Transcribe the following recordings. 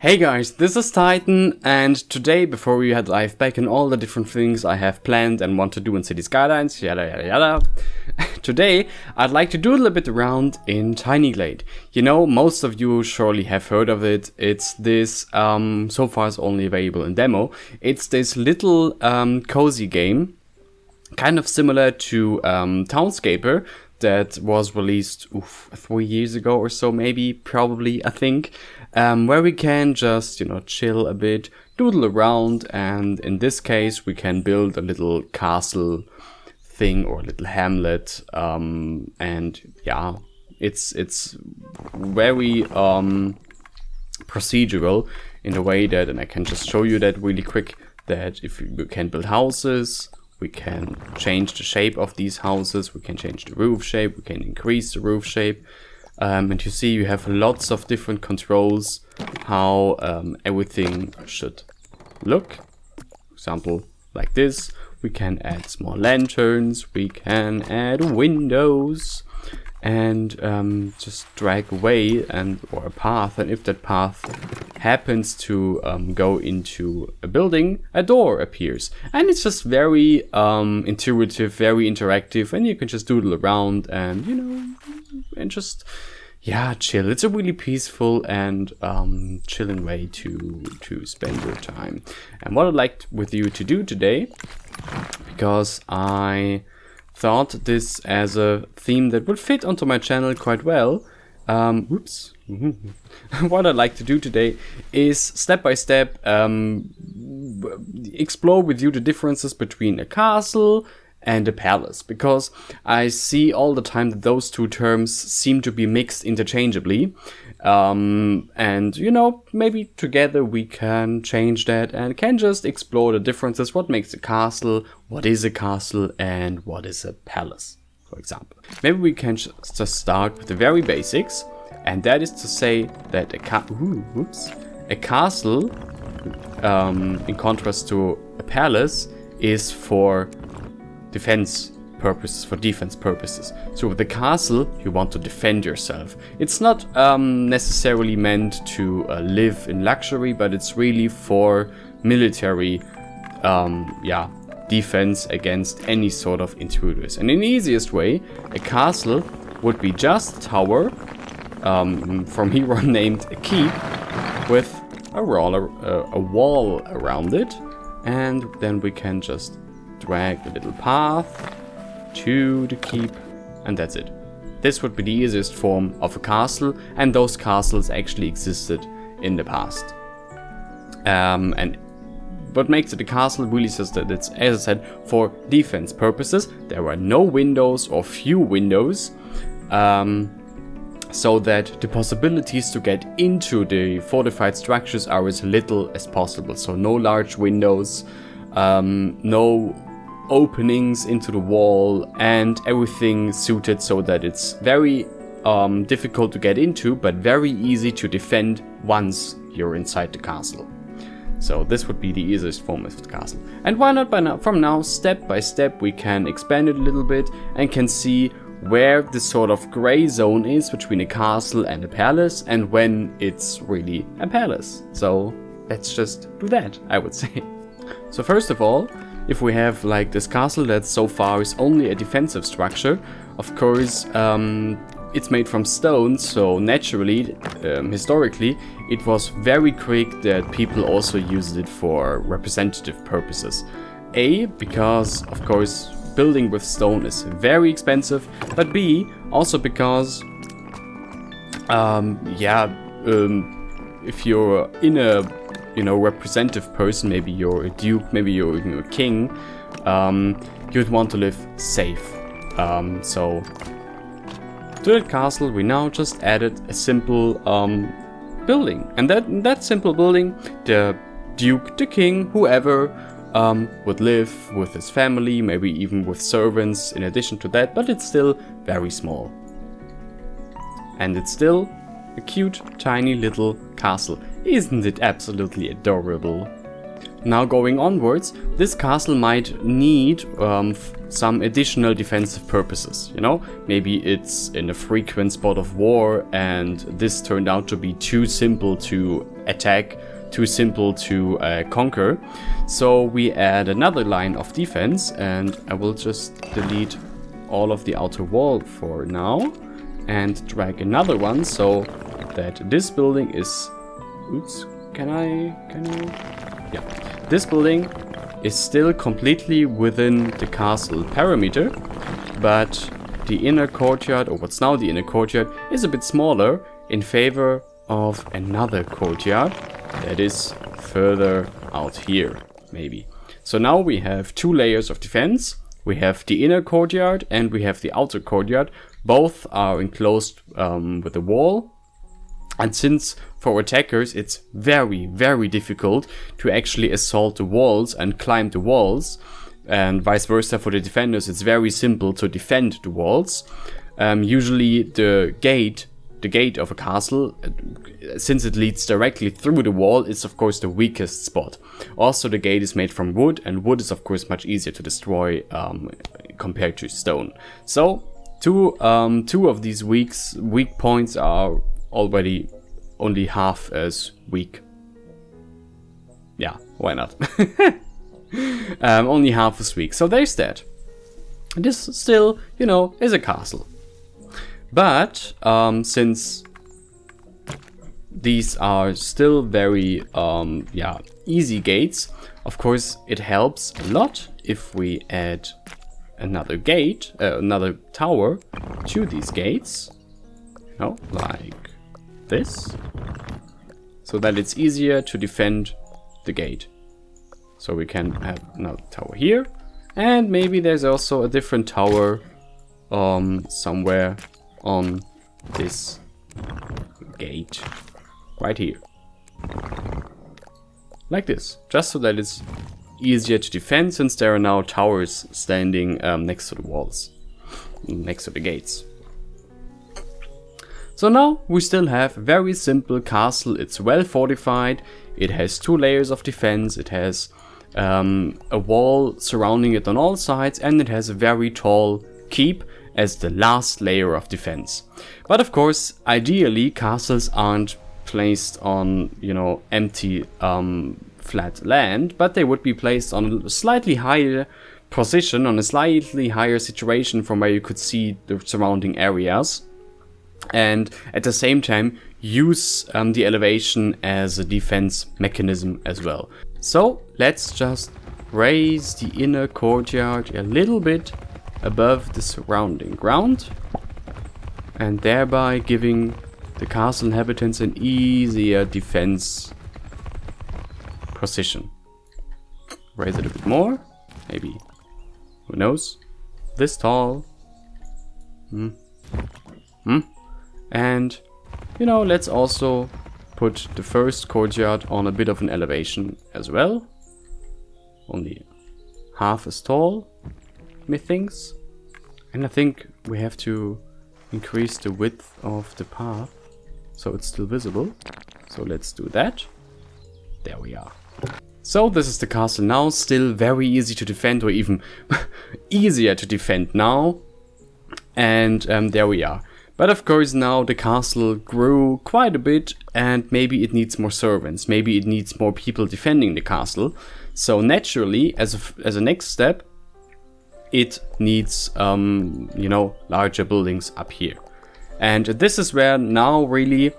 Hey guys, this is Titan, and today, before we dive back in all the different things I have planned and want to do in City Skylines, yada yada yada, today I'd like to do a little bit around in Tiny Glade. You know, most of you surely have heard of it. It's this, so far it's only available in demo, it's this little cozy game, kind of similar to Townscaper, that was released 3 years ago or so, probably, I think, where we can just, chill a bit, doodle around, and in this case, we can build a little castle thing or a little hamlet, and yeah, it's very procedural in a way that, and I can just show you that really quick, that if we can build houses, we can change the shape of these houses, we can change the roof shape, we can increase the roof shape. And you see you have lots of different controls how everything should look. For example, like this. We can add small lanterns, we can add windows, and just drag away or a path, and if that path happens to go into a building, a door appears, and it's just very intuitive, very interactive, and you can just doodle around and and just chill. It's a really peaceful and chilling way to spend your time. And what I'd like with you to do today, because I thought this as a theme that would fit onto my channel quite well. What I'd like to do today is step by step explore with you the differences between a castle and a palace, because I see all the time that those two terms seem to be mixed interchangeably, and maybe together we can change that and can just explore the differences, what makes a castle, what is a castle, and what is a palace, for example. Maybe we can just start with the very basics, and that is to say that a castle, in contrast to a palace, is for defense purposes. So with the castle, you want to defend yourself. It's not necessarily meant to live in luxury, but it's really for military defense against any sort of intruders. And in the easiest way, a castle would be just a tower, from here on named a keep, with a wall around it, and then we can just drag a little path to the keep, and that's it. This would be the easiest form of a castle, and those castles actually existed in the past. And what makes it a castle really is that it's, as I said, for defense purposes. There are no windows or few windows, so that the possibilities to get into the fortified structures are as little as possible. So no large windows, no openings into the wall, and everything suited so that it's very difficult to get into, but very easy to defend once you're inside the castle. So this would be the easiest form of the castle. And why not from now, step by step, we can expand it a little bit and can see where the sort of gray zone is between a castle and a palace, and when it's really a palace. So let's just do that, I would say. So first of all, if we have like this castle that so far is only a defensive structure, of course it's made from stone, so naturally, historically, it was very quick that people also used it for representative purposes. Because of course building with stone is very expensive, but B, also because if you're in a representative person, maybe you're a duke, maybe you're even a king, you'd want to live safe. So to that castle we now just added a simple building, and that simple building, the duke, the king, whoever would live with his family, maybe even with servants in addition to that, but it's still very small. And it's still a cute, tiny little castle. Isn't it absolutely adorable? Now going onwards, this castle might need some additional defensive purposes, you know? Maybe it's in a frequent spot of war and this turned out to be too simple to attack, too simple to conquer. So we add another line of defense, and I will just delete all of the outer wall for now and drag another one so that this building is... Oops, can I... Yeah. This building is still completely within the castle perimeter, but the inner courtyard, or what's now the inner courtyard, is a bit smaller in favor of another courtyard that is further out here, maybe. So now we have two layers of defense. We have the inner courtyard and we have the outer courtyard. Both are enclosed with a wall. And since for attackers it's very, very difficult to actually assault the walls and climb the walls, and vice versa for the defenders, it's very simple to defend the walls. Usually the gate of a castle, since it leads directly through the wall, is of course the weakest spot. Also the gate is made from wood, and wood is of course much easier to destroy compared to stone. So two of these weak points are already only half as weak. Yeah, why not? Only half as weak. So there's that. This still, you know, is a castle. But since these are still very easy gates, of course it helps a lot if we add another gate, another tower to these gates. You know, like this, so that it's easier to defend the gate. So we can have another tower here, and maybe there's also a different tower somewhere on this gate right here, like this, just so that it's easier to defend, since there are now towers standing next to the walls, next to the gates. So now we still have a very simple castle. It's well fortified, it has two layers of defense, it has a wall surrounding it on all sides, and it has a very tall keep as the last layer of defense. But of course, ideally castles aren't placed on, you know, empty flat land, but they would be placed on a slightly higher position, on a slightly higher situation from where you could see the surrounding areas, and at the same time use the elevation as a defense mechanism as well. So let's just raise the inner courtyard a little bit above the surrounding ground, and thereby giving the castle inhabitants an easier defense position. Raise it a bit more, maybe, who knows, this tall. And, you know, let's also put the first courtyard on a bit of an elevation as well. Only half as tall, methinks. And I think we have to increase the width of the path so it's still visible. So let's do that. There we are. So this is the castle now, still very easy to defend, or even easier to defend now. And there we are. But of course now the castle grew quite a bit, and maybe it needs more servants, maybe it needs more people defending the castle. So naturally, as a next step, it needs you know, larger buildings up here. And this is where now really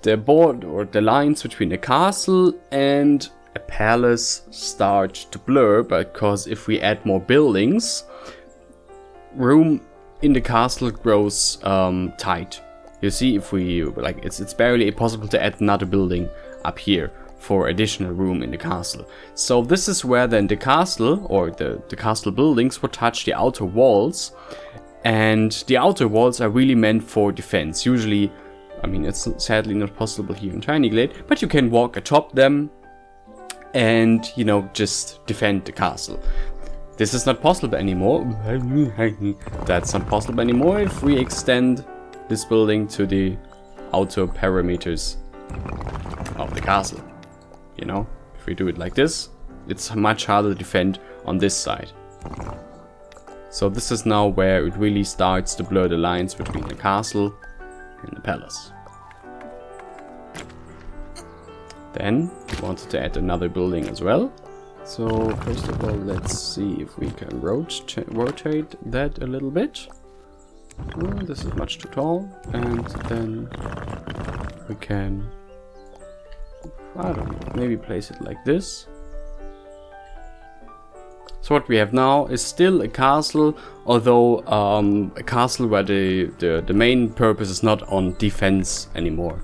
the board or the lines between a castle and a palace start to blur, because if we add more buildings, room in the castle grows tight. You see, if we like, it's barely possible to add another building up here for additional room in the castle. So this is where then the castle, or the castle buildings, would touch the outer walls, and the outer walls are really meant for defense. Usually, I mean, it's sadly not possible here in Tiny Glade, but you can walk atop them and, you know, just defend the castle. This is not possible anymore. That's not possible anymore if we extend this building to the outer perimeters of the castle. You know, if we do it like this, it's much harder to defend on this side. So this is now where it really starts to blur the lines between the castle and the palace. Then we wanted to add another building as well. So first of all, let's see if we can rotate that a little bit. Oh, this is much too tall. And then we can, I don't know, maybe place it like this. So what we have now is still a castle, although a castle where the main purpose is not on defense anymore.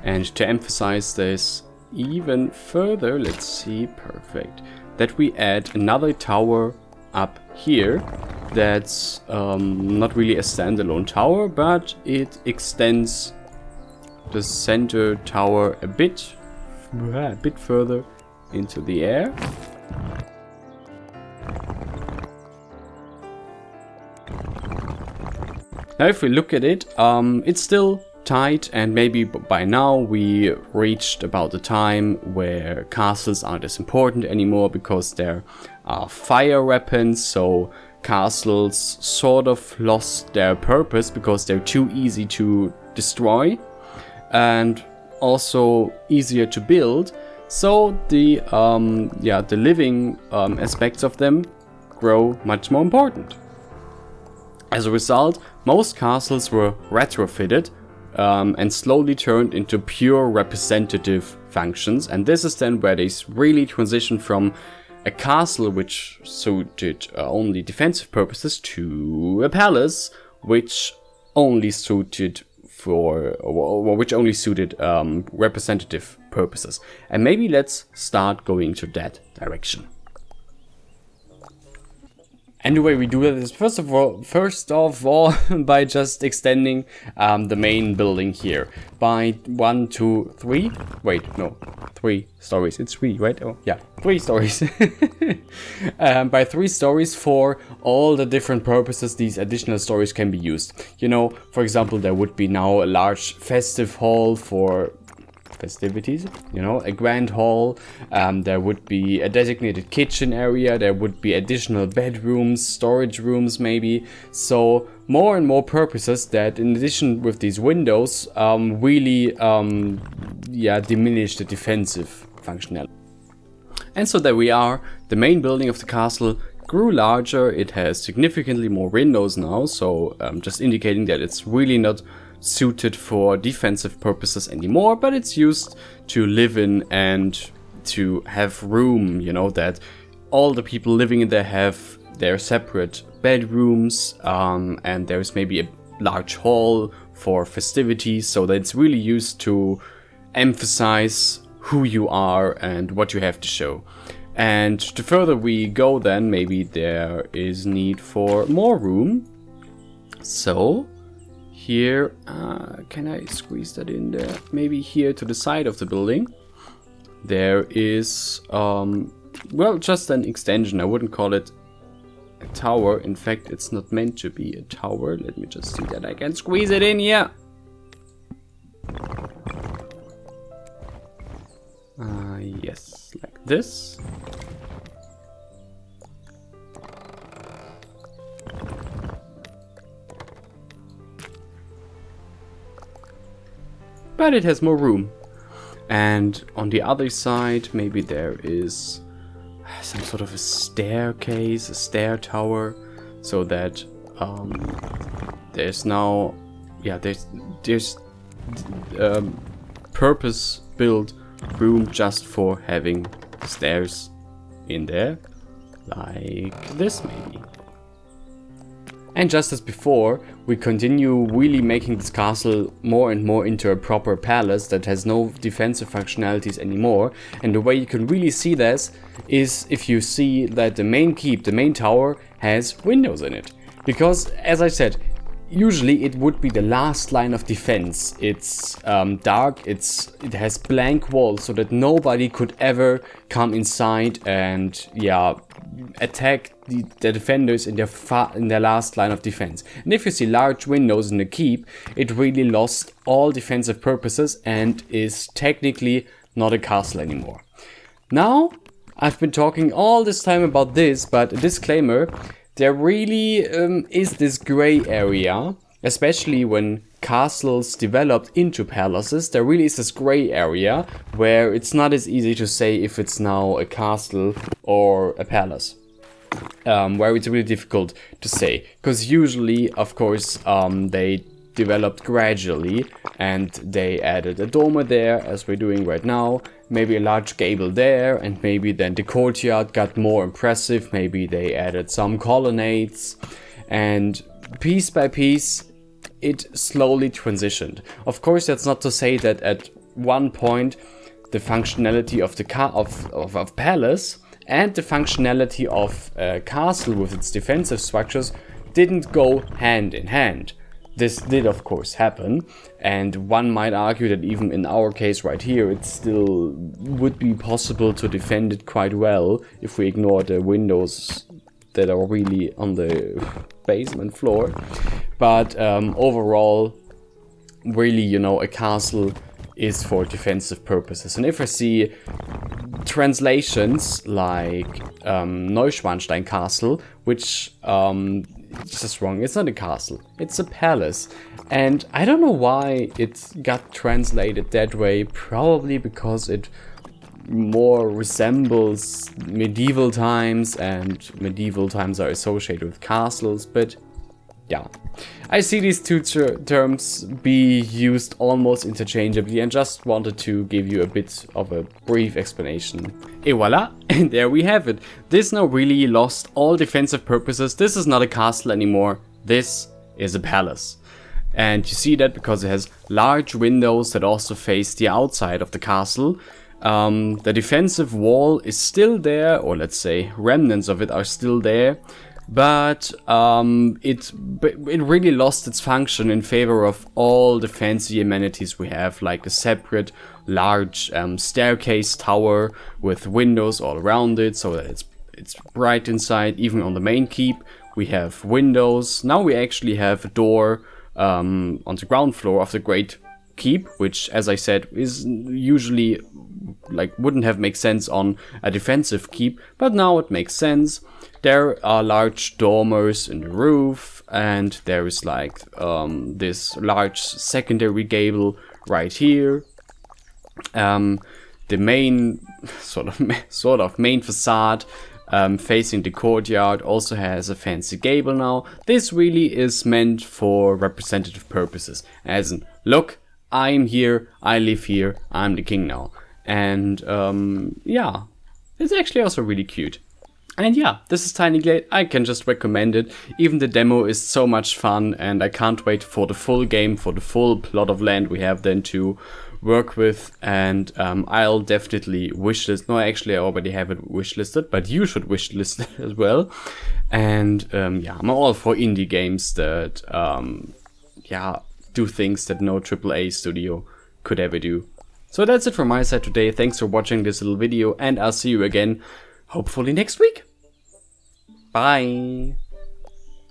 And to emphasize this even further, let's see, perfect, that we add another tower up here. That's not really a standalone tower, but it extends the center tower a bit further into the air. Now if we look at it, it's still tight, and maybe by now we reached about the time where castles aren't as important anymore because there are fire weapons, so castles sort of lost their purpose because they're too easy to destroy and also easier to build. So the living aspects of them grow much more important. As a result, most castles were retrofitted and slowly turned into pure representative functions, and this is then where they really transition from a castle which suited only defensive purposes to a palace which only suited representative purposes. And maybe let's start going to that direction. And the way we do it is first of all by just extending the main building here by 1, 2, 3. Wait, no, 3 stories. It's 3, right? Oh, yeah, 3 stories. By 3 stories for all the different purposes these additional stories can be used. You know, for example, there would be now a large festive hall for festivities, you know, a grand hall. There would be a designated kitchen area, there would be additional bedrooms, storage rooms maybe. So more and more purposes that, in addition with these windows, really diminish the defensive functionality. And so there we are. The main building of the castle grew larger. It has significantly more windows now, so just indicating that it's really not suited for defensive purposes anymore, but it's used to live in and to have room, you know, that all the people living in there have their separate bedrooms, and there's maybe a large hall for festivities, so that it's really used to emphasize who you are and what you have to show. And the further we go, then maybe there is need for more room. So here, can I squeeze that in there? Maybe here to the side of the building. There is, well, just an extension. I wouldn't call it a tower. In fact, it's not meant to be a tower. Let me just see that I can squeeze it in here. Yes, like this. But it has more room. And on the other side, maybe there is some sort of a staircase, a stair tower, so that there's now, there's purpose-built room just for having stairs in there, like this maybe. And just as before, we continue really making this castle more and more into a proper palace that has no defensive functionalities anymore. And the way you can really see this is if you see that the main keep, the main tower, has windows in it. Because, as I said, usually it would be the last line of defense. It's dark, it has blank walls so that nobody could ever come inside and attack the defenders in their last line of defense. And if you see large windows in the keep, it really lost all defensive purposes and is technically not a castle anymore. Now I've been talking all this time about this, but a disclaimer, there really is this gray area, especially when castles developed into palaces. There really is this gray area where it's not as easy to say if it's now a castle or a palace. Where it's really difficult to say, because usually, of course, they developed gradually and they added a dormer there, as we're doing right now, maybe a large gable there, and maybe then the courtyard got more impressive, maybe they added some colonnades, and piece by piece it slowly transitioned. Of course, that's not to say that at one point the functionality of the of palace and the functionality of castle with its defensive structures didn't go hand in hand. This did of course happen, and one might argue that even in our case right here, it still would be possible to defend it quite well if we ignore the windows that are really on the basement floor. But overall, really, you know, a castle is for defensive purposes. And if I see translations like Neuschwanstein Castle, which it's just wrong, it's not a castle, it's a palace. And I don't know why it got translated that way, probably because it more resembles medieval times, and medieval times are associated with castles, but yeah. I see these two terms be used almost interchangeably and just wanted to give you a bit of a brief explanation. Et voila, and there we have it. This now really lost all defensive purposes. This is not a castle anymore. This is a palace. And you see that because it has large windows that also face the outside of the castle. The defensive wall is still there, or let's say remnants of it are still there. But it really lost its function in favor of all the fancy amenities we have, like a separate large staircase tower with windows all around it, so that it's bright inside. Even on the main keep, we have windows. Now we actually have a door on the ground floor of the Great Keep, which, as I said, is usually like wouldn't have made sense on a defensive keep, but now it makes sense. There are large dormers in the roof, and there is like this large secondary gable right here. The main sort of main facade facing the courtyard also has a fancy gable now. This really is meant for representative purposes, as in, look, I'm here, I live here, I'm the king now. And yeah, it's actually also really cute. And yeah, this is Tiny Glade. I can just recommend it. Even the demo is so much fun, and I can't wait for the full game, for the full plot of land we have then to work with. And I'll definitely wishlist. No, actually I already have it wishlisted, but you should wishlist it as well. And yeah, I'm all for indie games that yeah, do things that no AAA studio could ever do. So that's it from my side today. Thanks for watching this little video, and I'll see you again hopefully next week. Bye.